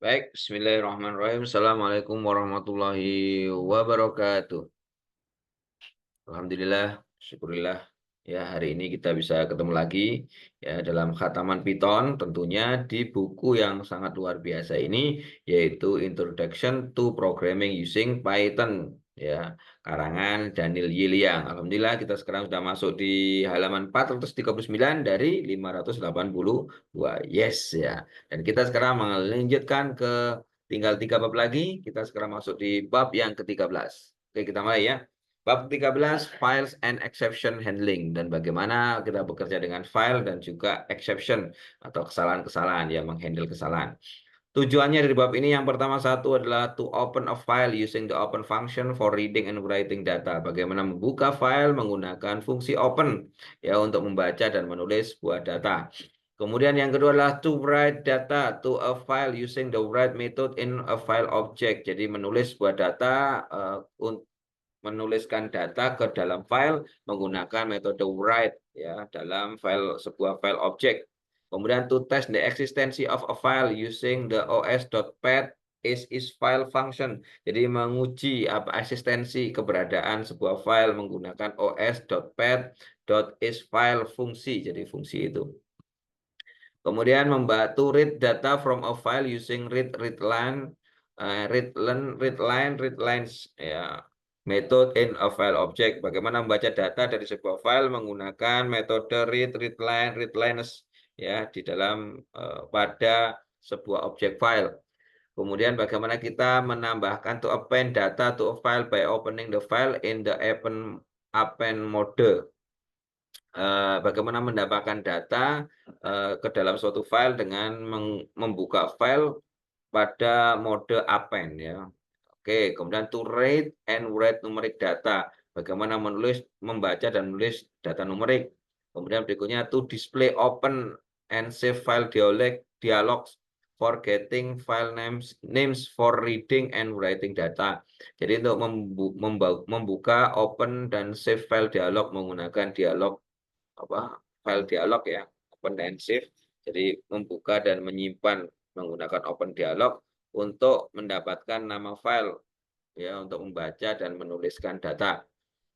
Baik, Bismillahirrahmanirrahim. Assalamualaikum warahmatullahi wabarakatuh. Alhamdulillah, syukurillah. Ya, hari ini kita bisa ketemu lagi ya dalam khataman Python tentunya di buku yang sangat luar biasa ini yaitu Introduction to Programming Using Python ya, karangan Daniel Yiliang. Alhamdulillah kita sekarang sudah masuk di halaman 439 dari 582. Yes ya. Dan kita sekarang melanjutkan ke tinggal 3 bab lagi. Kita sekarang masuk di bab yang ke-13. Oke, kita mulai ya. Bab 13, Files and Exception Handling, dan bagaimana kita bekerja dengan file dan juga exception atau kesalahan-kesalahan yang menghandle kesalahan. Tujuannya dari bab ini yang pertama satu adalah to open a file using the open function for reading and writing data. Bagaimana membuka file menggunakan fungsi open ya untuk membaca dan menulis sebuah data. Kemudian yang kedua adalah to write data to a file using the write method in a file object. Jadi menulis sebuah data menuliskan data ke dalam file menggunakan metode write ya dalam sebuah file object. Kemudian to test the existence of a file using the os.pad is file function. Jadi menguji eksistensi keberadaan sebuah file menggunakan os.pad.is file fungsi. Jadi fungsi itu. Kemudian membantu read data from a file using readline, readlines ya. Method in a file object. Bagaimana membaca data dari sebuah file menggunakan metode readlines ya di dalam pada sebuah objek file. Kemudian bagaimana kita menambahkan to append data to a file by opening the file in the append mode. Bagaimana mendapatkan data ke dalam suatu file dengan membuka file pada mode append ya. Oke, kemudian to read and write numeric data. Bagaimana membaca dan menulis data numerik. Kemudian berikutnya to display open and save file dialogs for getting file names for reading and writing data. Jadi untuk membuka open dan save file dialog menggunakan dialog file dialog ya, open dan save. Jadi membuka dan menyimpan menggunakan open dialog untuk mendapatkan nama file ya untuk membaca dan menuliskan data.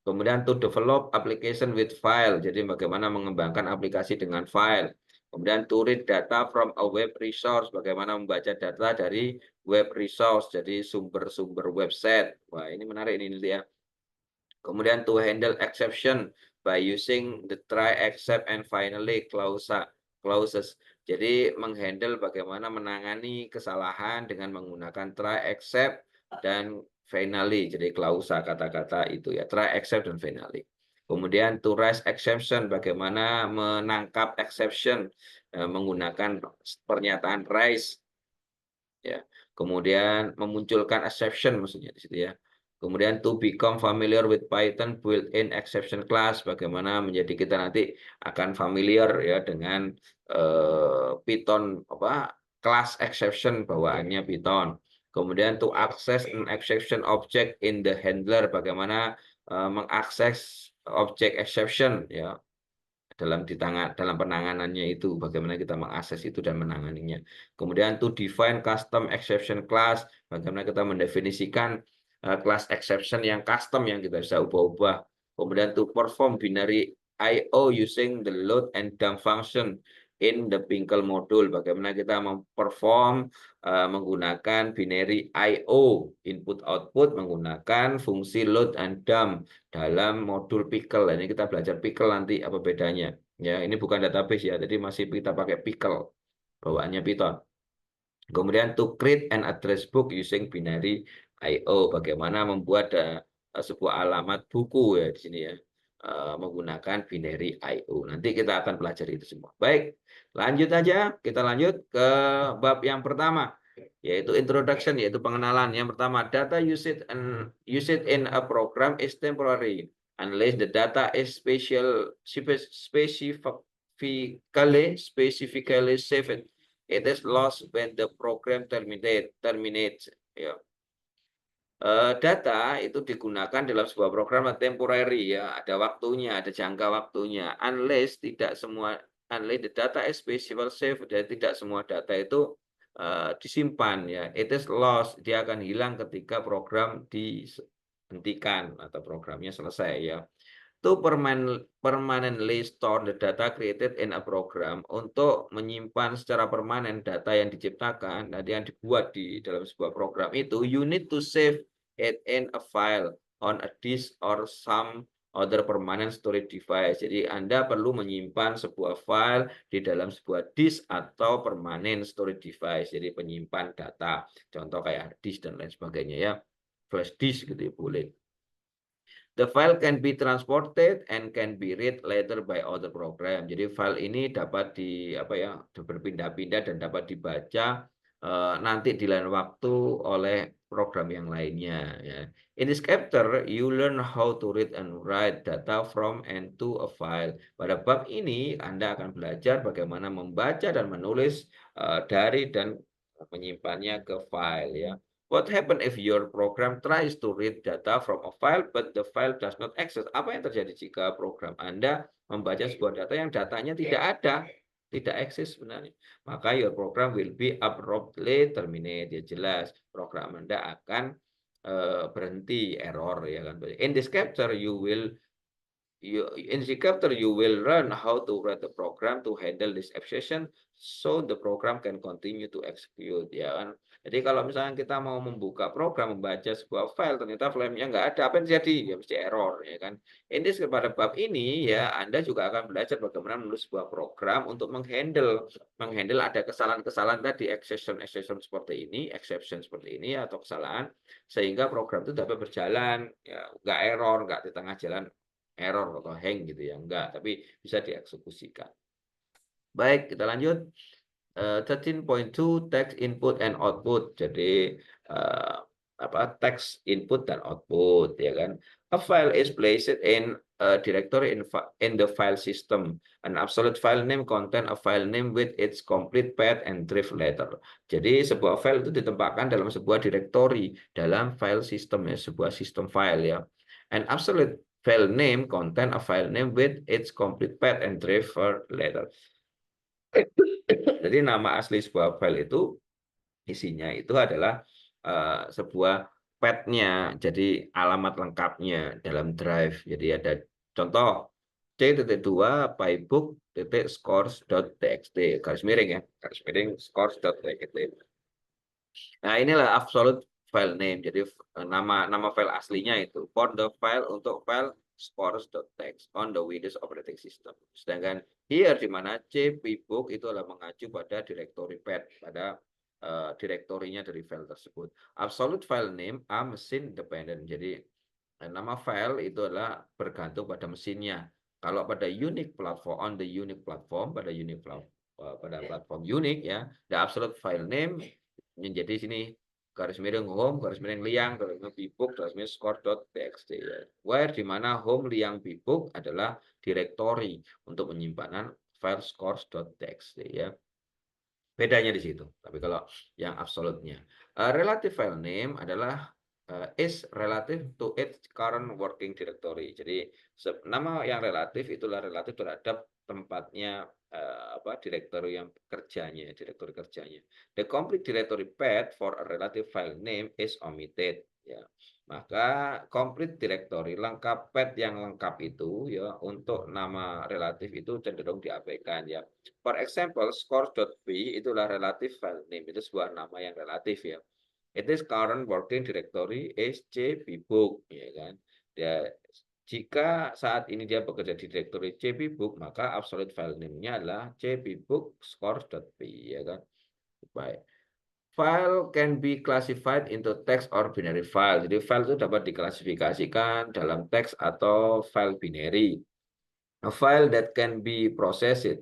Kemudian to develop application with file. Jadi bagaimana mengembangkan aplikasi dengan file. Kemudian to read data from a web resource. Bagaimana membaca data dari web resource. Jadi sumber-sumber website. Wah, ini menarik ini ya. Kemudian to handle exception by using the try, except, and finally clauses. Jadi menghandle bagaimana menangani kesalahan dengan menggunakan try, except, dan finally. Jadi klausa kata-kata itu ya, try, except, dan finally. Kemudian to raise exception, bagaimana menangkap exception menggunakan pernyataan raise ya. Kemudian memunculkan exception maksudnya di situ ya. Kemudian to become familiar with Python built-in exception class, bagaimana menjadi kita nanti akan familiar ya dengan Python class exception bawaannya Python. Kemudian to access an exception object in the handler, bagaimana mengakses objek exception ya dalam penanganannya itu, bagaimana kita mengakses itu dan menanganinya. Kemudian to define custom exception class, bagaimana kita mendefinisikan class exception yang custom yang kita bisa ubah-ubah. Kemudian to perform binary IO using the load and dump function in the Pinkel module, bagaimana kita memperform menggunakan binary IO input output menggunakan fungsi load and dump dalam modul Pickle. Ini kita belajar Pickle nanti apa bedanya. Ya, ini bukan database ya, jadi masih kita pakai Pickle bawaannya Python. Kemudian to create an address book using binary IO, bagaimana membuat sebuah alamat buku ya di sini ya menggunakan binary IO. Nanti kita akan pelajari itu semua. Baik, lanjut aja. Kita lanjut ke bab yang pertama, yaitu introduction, yaitu pengenalan. Yang pertama, data usage in a program is temporary unless the data is specifically saved. It is lost when the program terminates. Ya. Data itu digunakan dalam sebuah program temporary ya, ada waktunya, ada jangka waktunya. Unless the data is specifically saved, dan tidak semua data itu disimpan ya. It is lost, dia akan hilang ketika program dihentikan atau programnya selesai ya. To permanently store the data created in a program, untuk menyimpan secara permanen data yang diciptakan, nanti yang dibuat di dalam sebuah program itu, you need to save it in a file on a disk or some other permanent storage device. Jadi Anda perlu menyimpan sebuah file di dalam sebuah disk atau permanent storage device, jadi penyimpan data, contoh kayak hard disk dan lain sebagainya ya, flash disk gitu ya, boleh. The file can be transported and can be read later by other program. Jadi file ini dapat berpindah-pindah dan dapat dibaca nanti di lain waktu oleh program yang lainnya. Ya. In this chapter, you learn how to read and write data from and to a file. Pada bab ini, Anda akan belajar bagaimana membaca dan menulis dari dan menyimpannya ke file ya. What happen if your program tries to read data from a file but the file does not access? Apa yang terjadi jika program Anda membaca sebuah data yang datanya tidak ada, tidak eksis sebenarnya? Maka your program will be abruptly terminate. Ya jelas, program Anda akan berhenti, error ya kan. In this chapter you will learn how to write the program to handle this exception so the program can continue to execute ya kan. Jadi kalau misalnya kita mau membuka program, membaca sebuah file, ternyata filenya nggak ada, apa yang terjadi? Ya mesti error ya kan. Ini pada bab ini ya Anda juga akan belajar bagaimana menulis sebuah program untuk menghandle ada kesalahan-kesalahan tadi, exception seperti ini, exception seperti ini atau kesalahan, sehingga program itu dapat berjalan ya, nggak error, nggak di tengah jalan error atau hang gitu ya, enggak, tapi bisa dieksekusikan. Baik, kita lanjut. 13.2 text input and output. Jadi text input dan output ya kan. A file is placed in a directory in the file system. An absolute file name contain a file name with its complete path and drift letter. Jadi sebuah file itu ditempatkan dalam sebuah directory dalam file system ya, sebuah sistem file ya. An absolute file name contain a file name with its complete path and drift letter. Jadi nama asli sebuah file itu isinya itu adalah sebuah path-nya, jadi alamat lengkapnya dalam drive. Jadi ada contoh c.2 pybook.scores.txt garis miring ya, garis miring scores.txt. Nah, inilah absolute file name. Jadi nama file aslinya itu. For the file, untuk file scores.txt on the Windows operating system. Sedangkan here di mana cpbook itu adalah mengacu pada directory path, pada direktorinya dari file tersebut. Absolute file name are machine dependent. Jadi nama file itu adalah bergantung pada mesinnya. Kalau pada Unix platform, on the Unix platform, pada platform Unix ya, the absolute file name menjadi sini garis miring home, garis miring liang, garis miring bbook, garis miring score.txt ya. Where di mana home liang bbook adalah directory untuk penyimpanan file scores.txt ya. Bedanya di situ. Tapi kalau yang absolute-nya, relative file name adalah is relative to its current working directory. Jadi nama yang relatif itulah relatif terhadap tempatnya directory yang kerjanya, direktori kerjanya. The complete directory path for a relative file name is omitted. Ya, maka complete directory lengkap path yang lengkap itu ya untuk nama relatif itu cenderung diabaikan ya. For example, scores.p itulah relative file name, itu sebuah nama yang relatif ya. It is current working directory is cpbook ya kan. Jika saat ini dia bekerja di directory cpbook, maka absolute file name-nya adalah cpbook scores.p ya kan. Baik. File can be classified into text or binary file. Jadi file itu dapat diklasifikasikan dalam teks atau file binary. A file that can be processed.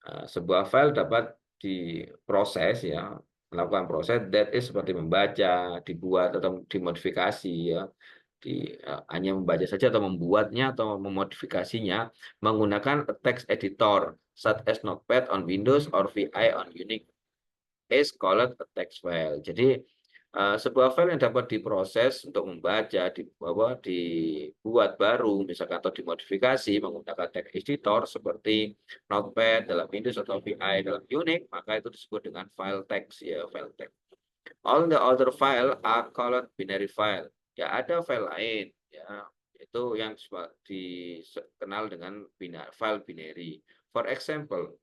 Sebuah file dapat diproses ya, melakukan proses that is seperti membaca, dibuat atau dimodifikasi ya. Hanya membaca saja atau membuatnya atau memodifikasinya menggunakan text editor such as Notepad on Windows or VI on Unix is called a text file. Jadi Sebuah file yang dapat diproses untuk membaca, dibuat baru, misalkan atau dimodifikasi menggunakan text editor seperti Notepad dalam Windows atau VI dalam Unix, maka itu disebut dengan file text ya, file text. All the other file are called binary file. Ya, ada file lain ya, itu yang dikenal dengan file binary. For example,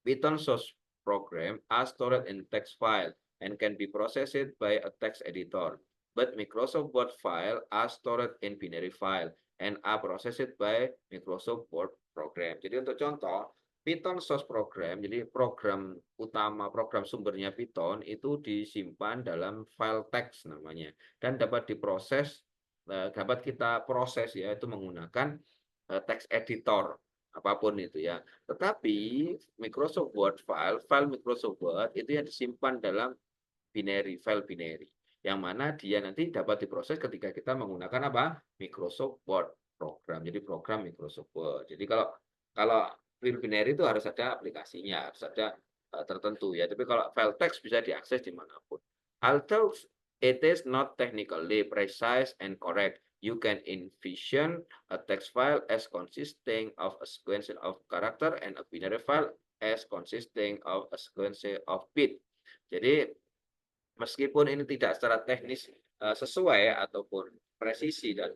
Python source program are stored in text file and can be processed by a text editor. But Microsoft Word file are stored in binary file and are processed by Microsoft Word program. Jadi untuk contoh, Python source program, jadi program utama, program sumbernya Python itu disimpan dalam file text namanya dan dapat diproses, dapat kita proses ya itu menggunakan text editor apapun itu ya. Tetapi Microsoft Word file Microsoft Word itu yang disimpan dalam binary, file binary. Yang mana dia nanti dapat diproses ketika kita menggunakan apa? Microsoft Word program. Jadi program Microsoft Word. Jadi kalau file binary itu harus ada aplikasinya, harus ada tertentu ya. Tapi kalau file text bisa diakses dimanapun. Although it is not technically precise and correct, you can envision a text file as consisting of a sequence of character and a binary file as consisting of a sequence of bit. Jadi meskipun ini tidak secara teknis sesuai ataupun presisi dan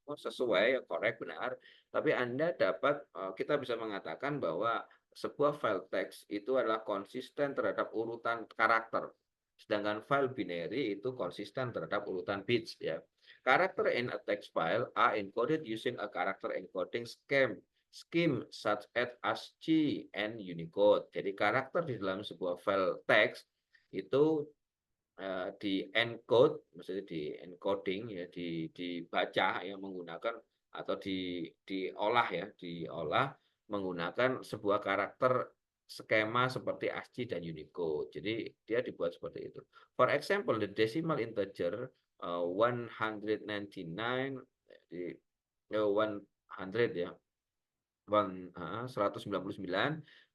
sesuai, korek, benar, tapi Anda dapat kita bisa mengatakan bahwa sebuah file teks itu adalah konsisten terhadap urutan karakter. Sedangkan file binary itu konsisten terhadap urutan bits ya. Character in a text file are encoded using a character encoding scheme such as ASCII and Unicode. Jadi karakter di dalam sebuah file teks itu di encode, maksudnya di encoding ya, dibaca ya menggunakan atau diolah ya, diolah menggunakan sebuah karakter skema seperti ASCII dan Unicode. Jadi dia dibuat seperti itu. For example, the decimal integer 199 di 100 ya. 199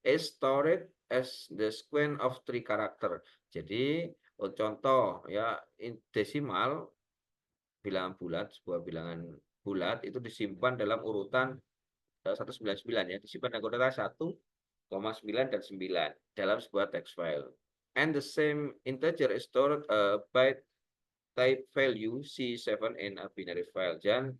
is stored as the sequence of 3 character. Jadi contoh ya, desimal bilangan bulat, sebuah bilangan bulat itu disimpan dalam urutan 199 ya, disimpan dalam urutan 1,9 dan 9 dalam sebuah text file. And the same integer is stored by type value C7 in a binary file. Dan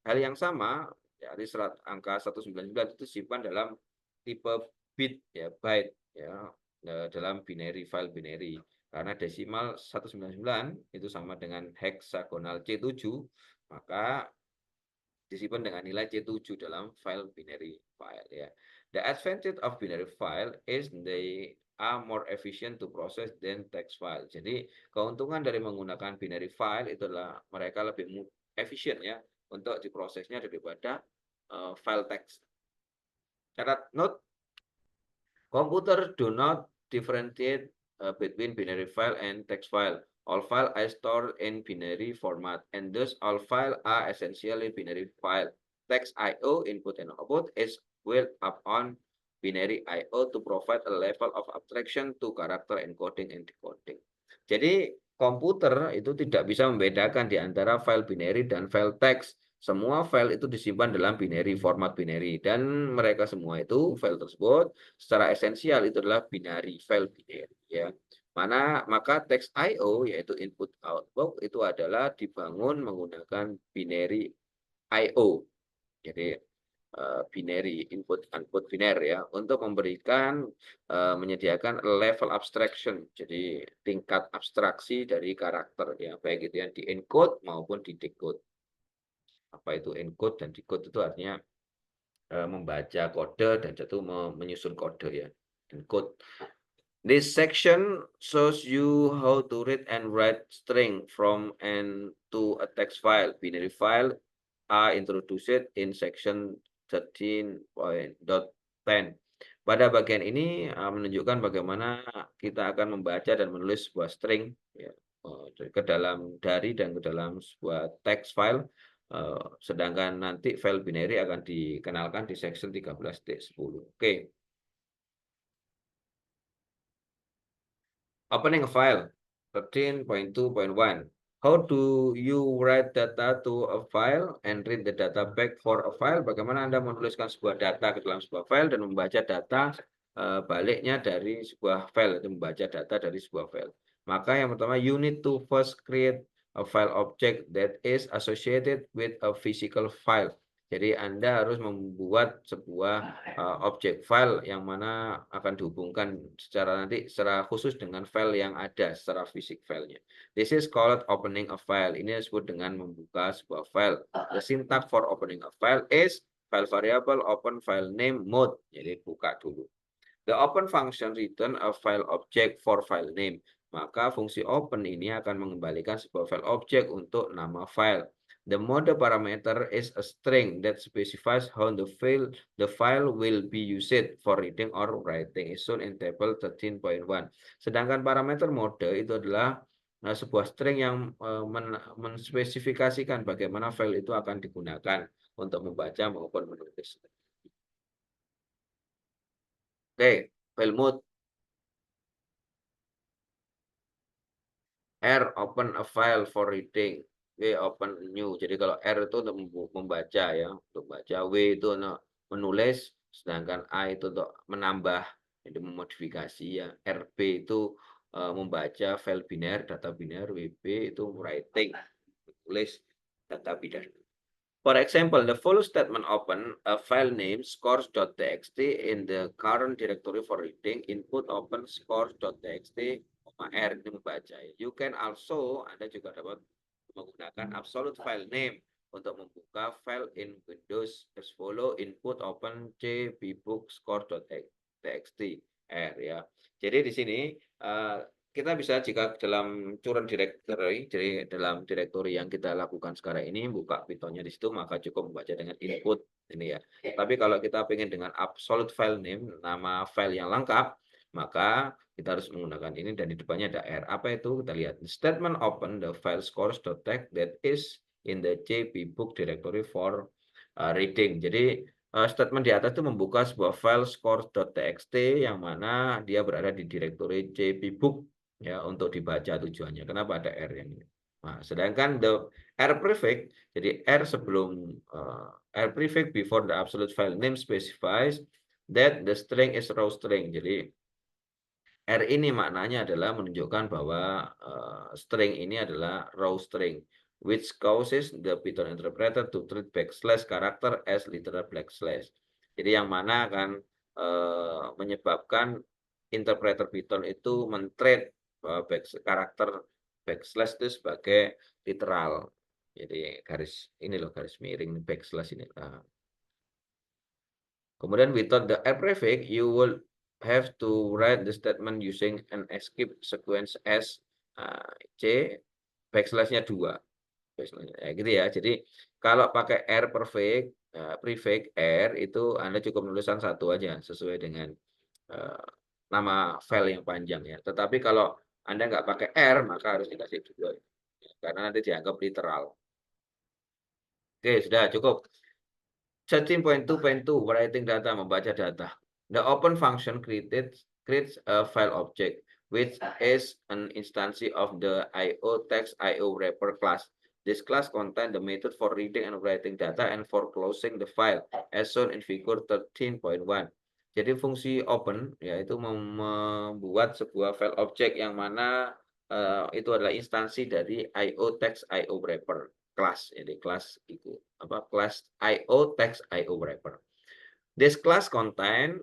hal yang sama, ya, angka 199 itu disimpan dalam tipe bit ya, byte ya, dalam binary file binary. Karena desimal 199 itu sama dengan heksagonal C7, maka disimpan dengan nilai C7 dalam file binary file ya. The advantage of binary file is they are more efficient to process than text file. Jadi keuntungan dari menggunakan binary file itu adalah mereka lebih efisien ya untuk diprosesnya daripada file text. Catat note, computer do not differentiate between binary file and text file. All files are stored in binary format, and thus all files are essentially binary file. Text I/O input and output is built upon binary I/O to provide a level of abstraction to character encoding and decoding. Jadi komputer itu tidak bisa membedakan di antara file binary dan file text. Semua file itu disimpan dalam binary, format binary, dan mereka semua itu file tersebut secara esensial itu adalah binary, file binary ya. Maka text I/O yaitu input output itu adalah dibangun menggunakan binary I/O. Jadi binary input output binary ya, untuk memberikan menyediakan level abstraction, jadi tingkat abstraksi dari karakter ya, baik itu yang di encode maupun di decode. Apa itu encode dan decode? Itu artinya membaca kode dan jatuh menyusun kode ya, encode. This section shows you how to read and write string from and to a text file. Binary file are introduced in section 13.10. Pada bagian ini menunjukkan bagaimana kita akan membaca dan menulis sebuah string ya, ke dalam dan ke dalam sebuah text file. Sedangkan nanti file binary akan dikenalkan di section 13.10. Oke. Opening a file. 13.2.1. How do you write data to a file and read the data back for a file? Bagaimana Anda menuliskan sebuah data ke dalam sebuah file dan membaca data baliknya dari sebuah file, atau membaca data dari sebuah file. Maka yang pertama, you need to first create a file object that is associated with a physical file. Jadi Anda harus membuat sebuah objek file yang mana akan dihubungkan secara khusus dengan file yang ada secara fisik filenya. This is called opening a file. Ini disebut dengan membuka sebuah file. The syntax for opening a file is file variable open file name mode. Jadi buka dulu. The open function return a file object for file name. Maka fungsi open ini akan mengembalikan sebuah file object untuk nama file. The mode parameter is a string that specifies how the file will be used for reading or writing, is shown in table 13.1. Sedangkan parameter mode itu adalah sebuah string yang menspesifikasikan bagaimana file itu akan digunakan untuk membaca maupun menulis. Oke, file mode. R, open a file for reading. W, open new. Jadi kalau R itu untuk membaca ya, untuk baca. W itu untuk menulis, sedangkan A itu untuk menambah, itu memodifikasi ya. RB itu membaca file biner, data biner. WB itu writing, tulis data biner. For example, the follow statement open a file name scores.txt in the current directory for reading, input open scores.txt, R ini membaca. You can also, Anda juga dapat menggunakan absolute file name untuk membuka file in Windows as follow input open c bbook score.txt R ya. Jadi di sini kita bisa jika dalam current directory, jadi dalam directory yang kita lakukan sekarang ini, buka Python-nya di situ, maka cukup membaca dengan input ini ya. Tapi kalau kita ingin dengan absolute file name, nama file yang lengkap, maka kita harus menggunakan ini dan di depannya ada R. Apa itu? Kita lihat. Statement open the file scores.txt that is in the cpbook directory for reading. Jadi statement di atas itu membuka sebuah file scores.txt yang mana dia berada di directory cpbook ya untuk dibaca tujuannya. Kenapa ada R yang ini? Nah, sedangkan the R prefix, jadi R sebelum R prefix before the absolute file name specifies that the string is raw string. Jadi R ini maknanya adalah menunjukkan bahwa string ini adalah raw string, which causes the Python interpreter to treat backslash character as literal backslash. Jadi yang mana akan menyebabkan interpreter Python itu men-treat karakter backslash itu sebagai literal. Jadi garis ini loh, garis miring backslash ini. Kemudian without the R prefix, you will have to write the statement using an escape sequence S C backslash-nya 2. Ya, gitu ya. Jadi kalau pakai R prefix R itu Anda cukup menuliskan satu aja sesuai dengan nama file yang panjang ya. Tetapi kalau Anda nggak pakai R, maka harus dikasih 2. Karena nanti dianggap literal. Oke, sudah cukup. 13.2.2 writing data, membaca data. The open function creates a file object, which is an instance of the IO text IO wrapper class. This class contains the method for reading and writing data and for closing the file, as shown in figure 13.1. Jadi fungsi open yaitu membuat sebuah file object yang mana itu adalah instansi dari IO text IO wrapper class. Jadi kelas itu kelas IO text IO wrapper. This class contain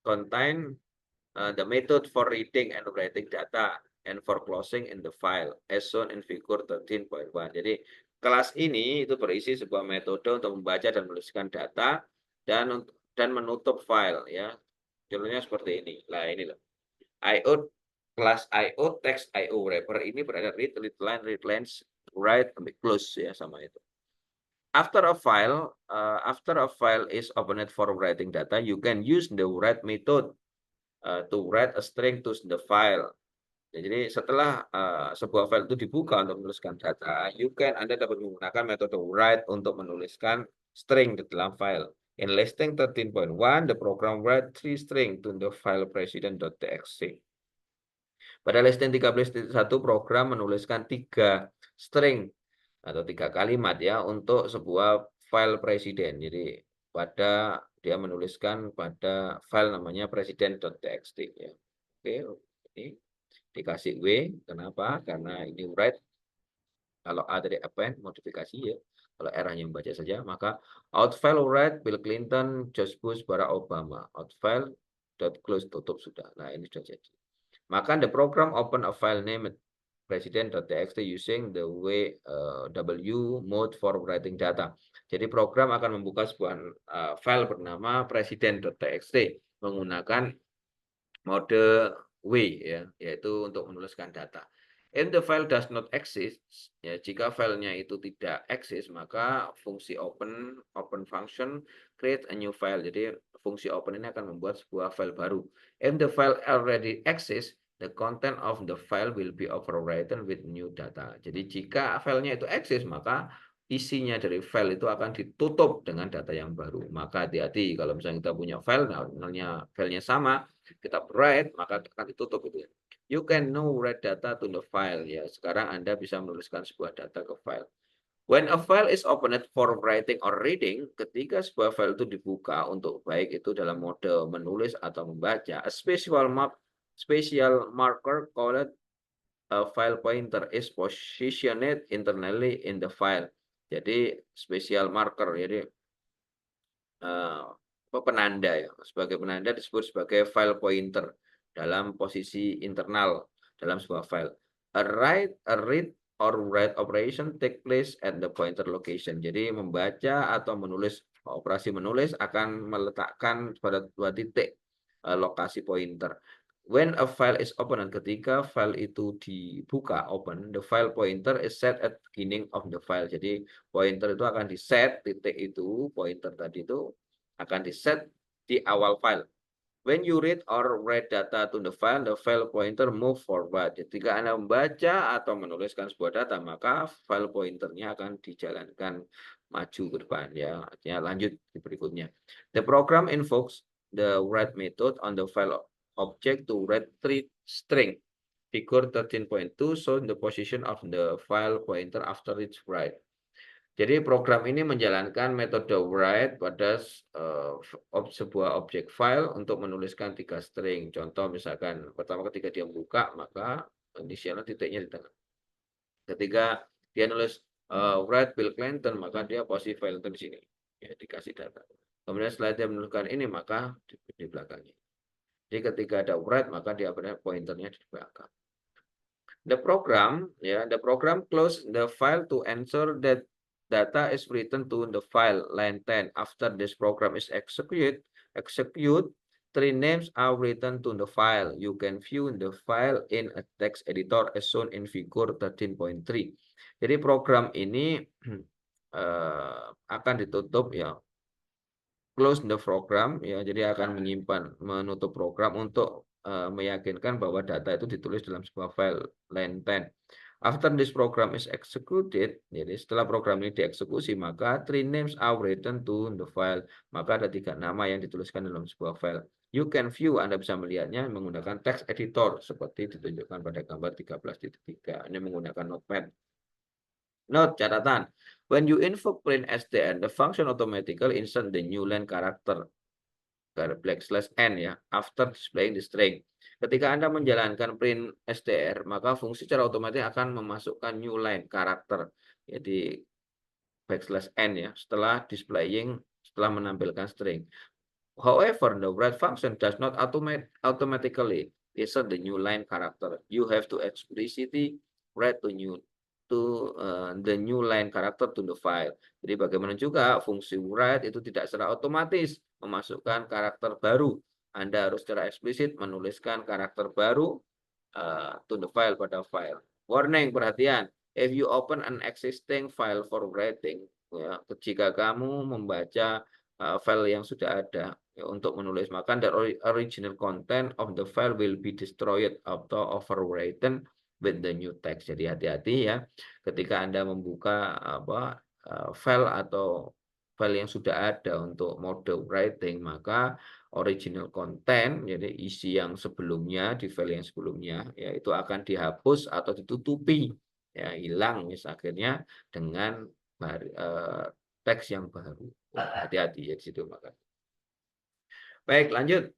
the method for reading and writing data and for closing in the file as shown in figure 13.1. Jadi kelas ini itu berisi sebuah metode untuk membaca dan menuliskan data dan menutup file ya. Contohnya seperti ini. Nah, ini loh. IO kelas IO text IO wrapper ini berada read line, write, close ya sama itu. After a file is opened for writing data, you can use the write method to write a string to the file. Jadi setelah sebuah file itu dibuka untuk menuliskan data, Anda dapat menggunakan metode write untuk menuliskan string di dalam file. In listing 13.1, the program write 3 string to the file president.txt. Pada listing 13.1 program menuliskan 3 string atau 3 kalimat ya untuk sebuah file presiden. Jadi dia menuliskan pada file namanya presiden.txt ya. Oke, ini dikasih W, kenapa? Karena ini write, kalau A dari append, modifikasi ya. Kalau R hanya membaca saja, maka out file write Bill Clinton, George Bush, Barack Obama. Out file dot close, tutup sudah. Nah, ini sudah jadi. Maka the program open a file named president.txt using the W mode for writing data. Jadi program akan membuka sebuah file bernama presiden.txt menggunakan mode W ya, yaitu untuk menuliskan data. If the file does not exist, ya jika filenya itu tidak eksis, maka fungsi open function create a new file. Jadi fungsi open ini akan membuat sebuah file baru. If the file already exists, the content of the file will be overwritten with new data. Jadi jika filenya itu eksis, maka isinya dari file itu akan ditutup dengan data yang baru. Maka hati-hati kalau misalnya kita punya file, nah, filenya sama, kita write, maka akan ditutup itu ya. You can now write data to the file ya. Sekarang Anda bisa menuliskan sebuah data ke file. When a file is opened for writing or reading, ketika sebuah file itu dibuka untuk baik itu dalam mode menulis atau membaca, a special marker called a file pointer is positioned internally in the file. Jadi special marker, jadi penanda ya, sebagai penanda disebut sebagai file pointer dalam posisi internal dalam sebuah file. A read or write operation take place at the pointer location. Jadi membaca atau menulis, operasi menulis akan meletakkan pada 2 titik lokasi pointer. When a file is open, ketika file itu dibuka open, the file pointer is set at beginning of the file. Jadi pointer itu akan di-set, titik itu pointer tadi itu akan di-set di awal file. When you read or write data to the file pointer move forward. Ketika Anda membaca atau menuliskan sebuah data, maka file pointernya akan dijalankan maju ke depan ya. Artinya lanjut di berikutnya. The program invokes the write method on the file object to write 3 string. Figure 13.2 shows the position of the file pointer after its write. Jadi program ini menjalankan metode write pada sebuah objek file untuk menuliskan 3 string. Contoh misalkan pertama ketika dia buka, maka inisialnya titiknya di tengah. Ketika dia nulis write Bill Clinton, maka dia posisi file itu di sini. Ya, dikasih data. Kemudian setelah dia menuliskan ini, maka di belakangnya. Jadi ketika ada write, maka dia pointernya di belakang. The program close the file to ensure that data is written to the file line 10. After this program is execute, 3 names are written to the file. You can view the file in a text editor as shown in figure 13.3. Jadi program ini akan ditutup ya. Close the program ya, jadi akan menutup program untuk meyakinkan bahwa data itu ditulis dalam sebuah file line 10. After this program is executed, jadi setelah program ini dieksekusi, maka 3 names are written to the file. Maka ada 3 nama yang dituliskan dalam sebuah file. You can view, Anda bisa melihatnya menggunakan text editor seperti ditunjukkan pada gambar 13.3. Ini menggunakan Notepad. Note catatan. When you invoke print str, the function automatically insert the new line character /n ya after displaying the string. Ketika Anda menjalankan print str, maka fungsi secara otomatis akan memasukkan new line karakter, jadi /n ya setelah menampilkan string. However, the write function does not automatically insert the new line character. You have to explicitly write the new line character to the file. Jadi bagaimana juga fungsi write itu tidak secara otomatis memasukkan karakter baru. Anda harus secara eksplisit menuliskan karakter baru to the file pada file. Warning, perhatian. If you open an existing file for writing, ya, jika kamu membaca file yang sudah ada ya, untuk menulis, maka the original content of the file will be destroyed atau overwritten with the new text. Jadi hati-hati ya, ketika Anda membuka file atau file yang sudah ada untuk mode writing, maka original content, jadi isi yang sebelumnya di file yang sebelumnya, ya itu akan dihapus atau ditutupi, ya hilang akhirnya dengan teks yang baru. Hati-hati ya di situ maka. Baik, lanjut.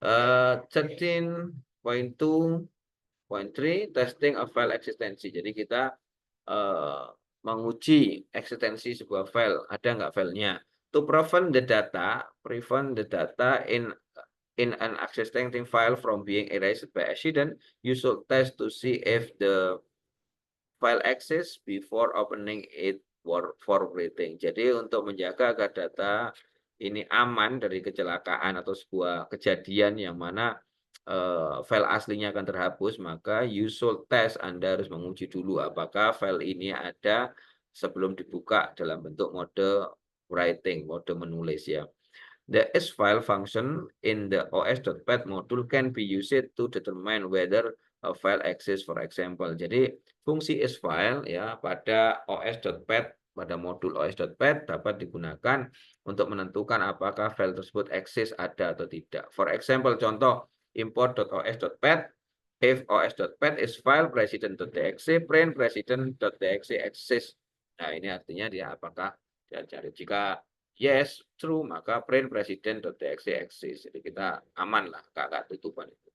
13.2.3 testing of file eksistensi. Jadi kita menguji eksistensi sebuah file, ada nggak filenya. To prevent the data in an existing file from being erased by accident, you should test to see if the file exists before opening it for reading. Jadi untuk menjaga agar data ini aman dari kecelakaan atau sebuah kejadian yang mana file aslinya akan terhapus, maka you should test, Anda harus menguji dulu apakah file ini ada sebelum dibuka dalam bentuk mode writing, mode menulis ya. The isFile function in the os.pad module can be used to determine whether a file exists, for example. Jadi fungsi isFile ya pada os.pad, pada modul os.pad dapat digunakan untuk menentukan apakah file tersebut eksis, ada atau tidak. For example, contoh import.os.pad, if os.pad is file president.txt, print president.txt exists. Nah, ini artinya dia apakah dia cari. Jika yes, true, maka print president.txt exists. Jadi kita aman lah, kakak tutupan itu.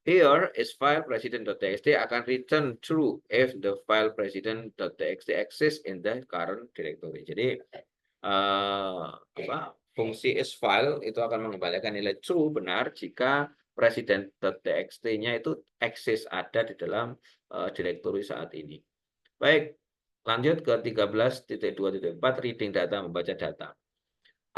Here is file president.txt akan return true if the file president.txt exists in the current directory. Jadi fungsi is file itu akan mengembalikan nilai true, benar, jika president.txt-nya itu eksis, ada di dalam directory saat ini. Baik, lanjut ke 13.2.4 reading data, membaca data.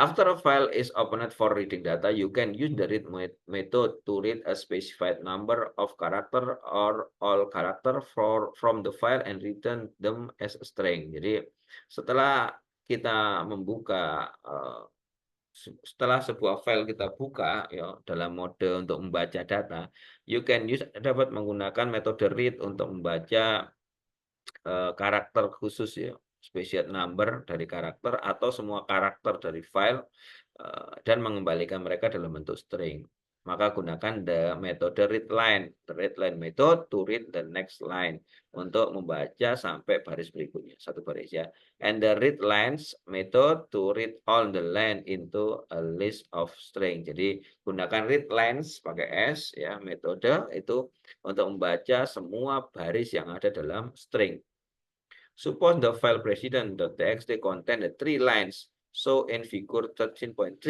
After a file is opened for reading data, you can use the read method to read a specified number of character or all character from the file and return them as a string. Jadi setelah kita membuka, setelah sebuah file kita buka ya dalam mode untuk membaca data, you can use, dapat menggunakan metode read untuk membaca karakter khusus ya, special number dari karakter atau semua karakter dari file dan mengembalikan mereka dalam bentuk string. Maka gunakan metode readline, the readline method to read the next line, untuk membaca sampai baris berikutnya, satu baris ya. And the readlines method to read all the line into a list of string. Jadi gunakan readlines pakai S ya, metode itu untuk membaca semua baris yang ada dalam string. Suppose the file president.txt contain the 3 lines. So in figure 13.3,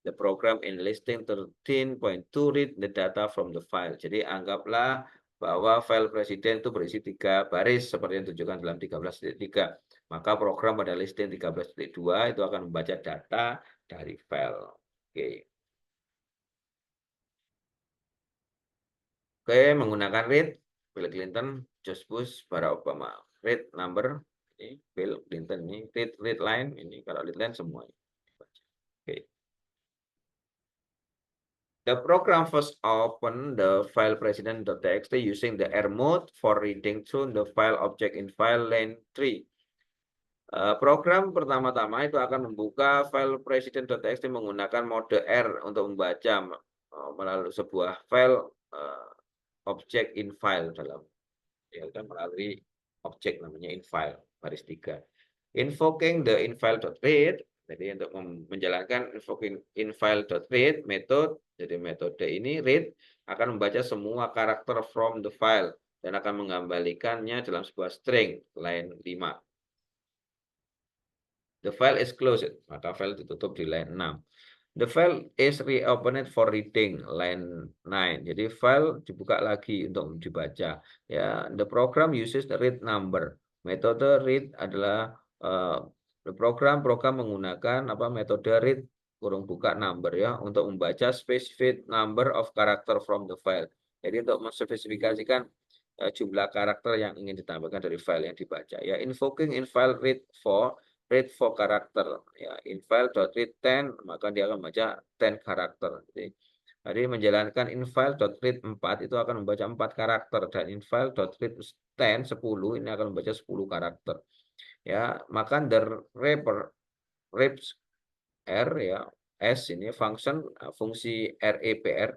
the program in listing 13.2 read the data from the file. Jadi anggaplah bahwa file presiden itu berisi 3 baris seperti yang ditunjukkan dalam 13.3. Maka program pada listing 13.2 itu akan membaca data dari file. Oke, menggunakan read, Bill Clinton, George Bush, Barack Obama. Read number, ini Bill Clinton, ini read line, ini kalau read line semua. Oke. The program first open the file president.txt using the R mode for reading through the file object in file line 3. Program pertama-tama itu akan membuka file president.txt menggunakan mode R untuk membaca melalui sebuah file object in file dalam ya kan, melalui objek namanya infile baris 3. Invoking the infile.read, jadi untuk menjalankan invoking infile.read method, jadi metode ini read akan membaca semua karakter from the file dan akan mengembalikannya dalam sebuah string line 5. The file is closed, maka file ditutup di line 6. The file is reopened for reading, line 9. Jadi file dibuka lagi untuk dibaca. Ya, the program uses the read number. Metode read adalah the program menggunakan metode read kurung buka number ya untuk membaca specific number of character from the file. Jadi untuk menspesifikasikan jumlah karakter yang ingin ditambahkan dari file yang dibaca. Ya, invoking in file read for karakter ya, infile.read 10, maka dia akan membaca 10 karakter. Jadi menjalankan infile.read 4 itu akan membaca 4 karakter, dan infile.read 10 ini akan membaca 10 karakter. Ya, maka the reps R ya, S ini fungsi repr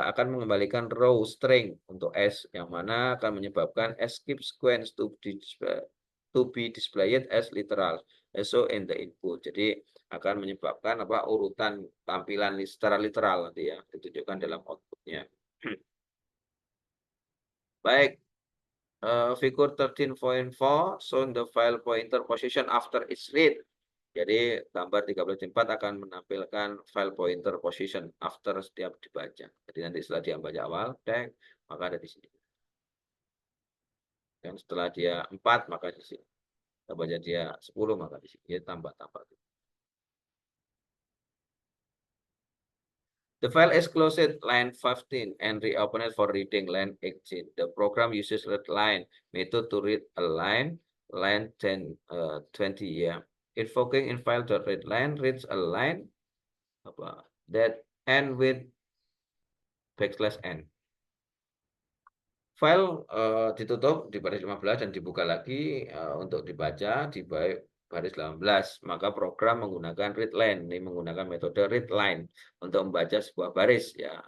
akan mengembalikan row string untuk S yang mana akan menyebabkan skip sequence to be displayed as literal so in the input. Jadi akan menyebabkan urutan tampilan secara literal nanti ya ditunjukkan dalam outputnya. Baik, figure 13.4 show the file pointer position after its read. Jadi gambar 13.4 akan menampilkan file pointer position after setiap dibaca. Jadi nanti setelah dia baca awal, maka ada di sini. Dan setelah dia 4, maka di sini. Kita baca dia 10, maka di sini. Dia tambah-tambah. The file is closed line 15 and reopened for reading line 18. The program uses read line method to read a line 10, 20 ya. Invoking in file.read line reads a line that end with \n. File ditutup di baris 15 dan dibuka lagi untuk dibaca di baris 18. Maka program menggunakan readline, ini menggunakan metode readline untuk membaca sebuah baris ya.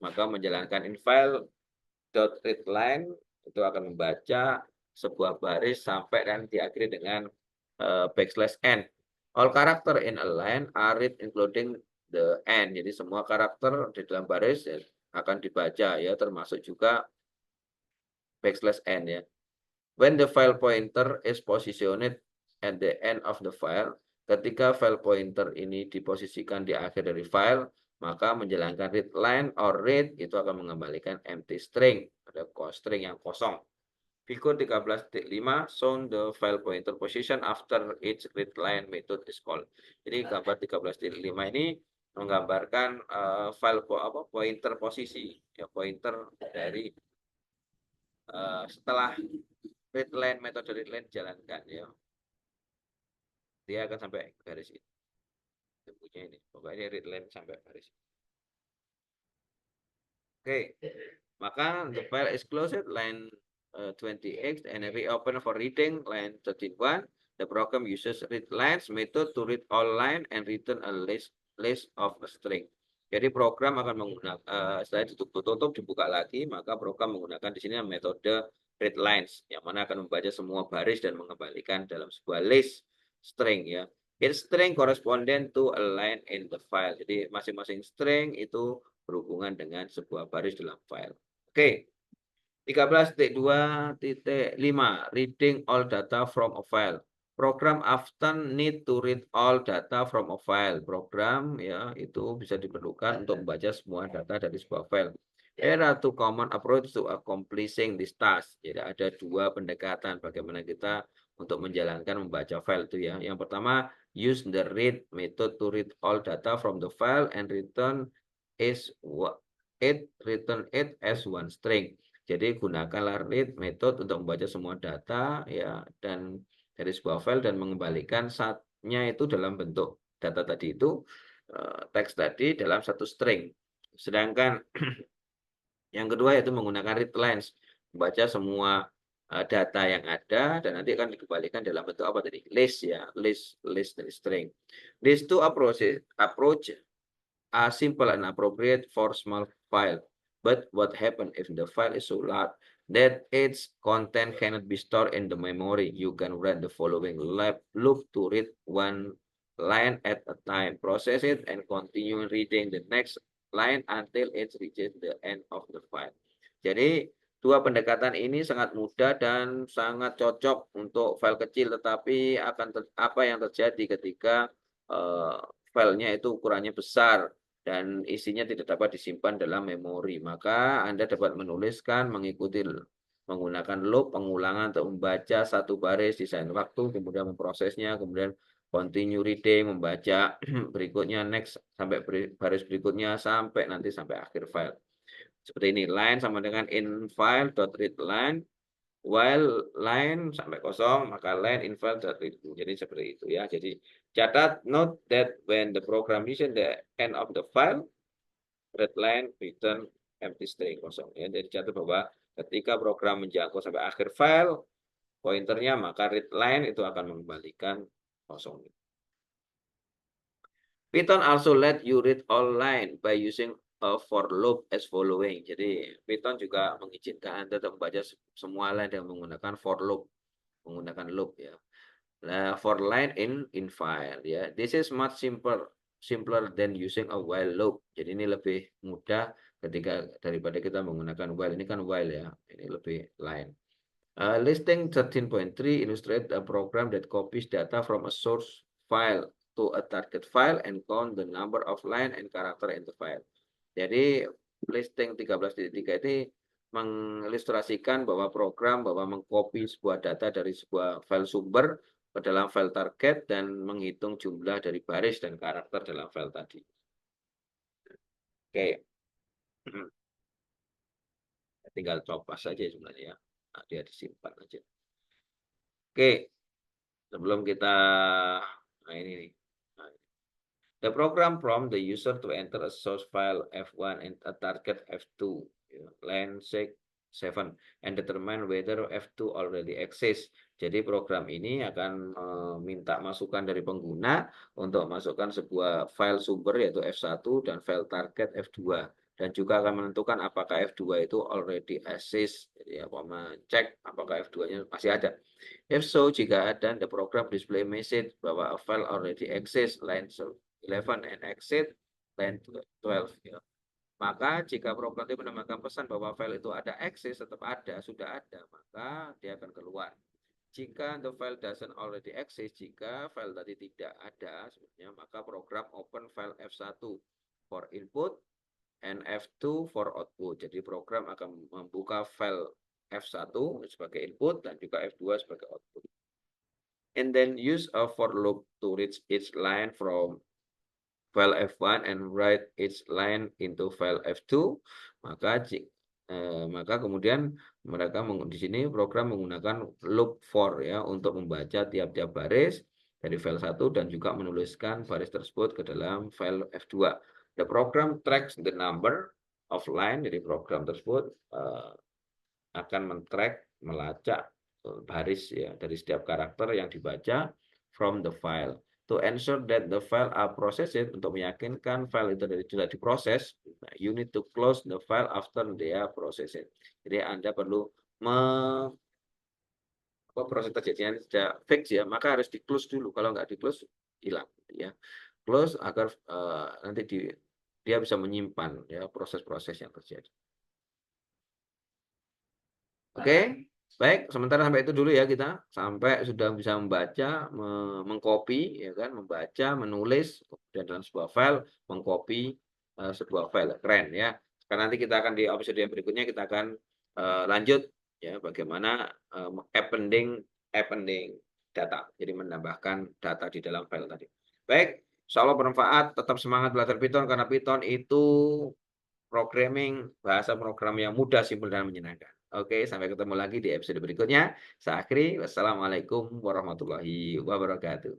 Maka menjalankan infile.readline itu akan membaca sebuah baris sampai dan diakhiri dengan \n. All character in a line are read including the n. Jadi semua karakter di dalam baris ya, akan dibaca ya, termasuk juga \n ya. When the file pointer is positioned at the end of the file, ketika file pointer ini diposisikan di akhir dari file, maka menjalankan read line or read itu akan mengembalikan empty string, ada string yang kosong. Figure 13.5 show the file pointer position after each read line method is called. Jadi gambar 13.5 ini menggambarkan file pointer posisi, ya pointer dari setelah readline metode readline dijalankan ya, dia akan sampai garis ini. Tentunya ini, pokoknya readline sampai garis. Oke, maka the file is closed line 28 and reopen for reading line 31. The program uses read lines method to read all line and return a list of a string. Jadi program akan menggunakan setelah ditutup dibuka lagi, maka program menggunakan di sini metode read lines yang mana akan membaca semua baris dan mengembalikan dalam sebuah list string ya. Each string corresponding to a line in the file. Jadi masing-masing string itu berhubungan dengan sebuah baris dalam file. Oke. 13.2.5 reading all data from a file. Program often need to read all data from a file. Program ya itu bisa diperlukan untuk membaca semua data dari sebuah file. There are two common approach to accomplishing this task. Jadi ada dua pendekatan bagaimana kita untuk menjalankan membaca file itu ya. Yang pertama, use the read method to read all data from the file and return it as one string. Jadi gunakanlah read method untuk membaca semua data ya dan dari sebuah file dan mengembalikan nya itu dalam bentuk data tadi itu teks tadi dalam satu string. Sedangkan yang kedua yaitu menggunakan read lines, membaca semua data yang ada dan nanti akan dikembalikan dalam bentuk apa tadi? List ya, list dari string. These two approach are simple and appropriate for small file. But what happens if the file is so large that its content cannot be stored in the memory? You can run the following loop to read one line at a time. Process it and continue reading the next line until it reaches the end of the file. Jadi dua pendekatan ini sangat mudah dan sangat cocok untuk file kecil, tetapi apa yang terjadi ketika filenya itu ukurannya besar dan isinya tidak dapat disimpan dalam memori. Maka Anda dapat menuliskan, mengikuti menggunakan loop pengulangan untuk membaca satu baris, desain waktu, kemudian memprosesnya, kemudian continue reading, membaca berikutnya, next, sampai baris berikutnya, sampai nanti sampai akhir file. Seperti ini, line sama dengan in file.readline, while line sampai kosong, maka line in file.read. Jadi seperti itu ya. Jadi catat, note that when the program reaches the end of the file, readline return empty string kosong ya. Jadi catat bahwa ketika program menjangkau sampai akhir file pointernya, maka readline itu akan mengembalikan kosong. Python also let you read all line by using a for loop as following. Jadi Python juga mengizinkan Anda untuk membaca semua line dengan menggunakan for loop, menggunakan loop ya. Nah, for line in file ya. This is much simpler than using a while loop. Jadi ini lebih mudah ketika daripada kita menggunakan while. Ini kan while ya. Ini lebih line. Listing 13.3 illustrate a program that copies data from a source file to a target file and count the number of line and character in the file. Jadi listing 13.3 ini mengilustrasikan bahwa program mengcopy sebuah data dari sebuah file sumber ke dalam file target dan menghitung jumlah dari baris dan karakter dalam file tadi. Oke. Tinggal copas saja sebenarnya ya. Nah, dia disimpan aja. Oke. Sebelum kita ini nih. The program prompt the user to enter a source file F1 and a target F2, line 6, 7, and determine whether F2 already exists. Jadi program ini akan meminta masukan dari pengguna untuk masukkan sebuah file sumber yaitu F1 dan file target F2. Dan juga akan menentukan apakah F2 itu already exists. Jadi cek apakah F2-nya masih ada. If so, jika ada, the program display message bahwa a file already exists, line 11 and exit line 12 ya. Maka jika program itu menambahkan pesan bahwa file itu ada exist, tetap ada, sudah ada, maka dia akan keluar. Jika the file doesn't already exist, jika file tadi tidak ada sebenarnya, maka program open file F1 for input and F2 for output. Jadi program akan membuka file F1 sebagai input dan juga F2 sebagai output. And then use a for loop to reach each line from file F1 and write each line into file F2. Maka kemudian mereka di sini program menggunakan loop for ya untuk membaca tiap-tiap baris dari file 1 dan juga menuliskan baris tersebut ke dalam file F2. The program tracks the number of line, jadi program tersebut akan melacak baris ya dari setiap karakter yang dibaca from the file. To ensure that the file are processed, untuk meyakinkan file itu sudah diproses, you need to close the file after they are processed. Jadi Anda perlu proses terjadinya sudah fix ya, maka harus di close dulu. Kalau nggak di close hilang ya. Close agar nanti dia bisa menyimpan ya proses-proses yang terjadi. Oke, baik. Sementara sampai itu dulu ya kita, sampai sudah bisa membaca, mengcopy, ya kan, membaca, menulis, kemudian dalam sebuah file, mengcopy sebuah file. Keren ya. Sekarang nanti kita akan di episode yang berikutnya kita akan lanjut ya bagaimana appending data. Jadi menambahkan data di dalam file tadi. Baik, insya Allah bermanfaat. Tetap semangat belajar Python karena Python itu bahasa program yang mudah, simpel, dan menyenangkan. Oke, sampai ketemu lagi di episode berikutnya. Saya akhiri. Wassalamualaikum warahmatullahi wabarakatuh.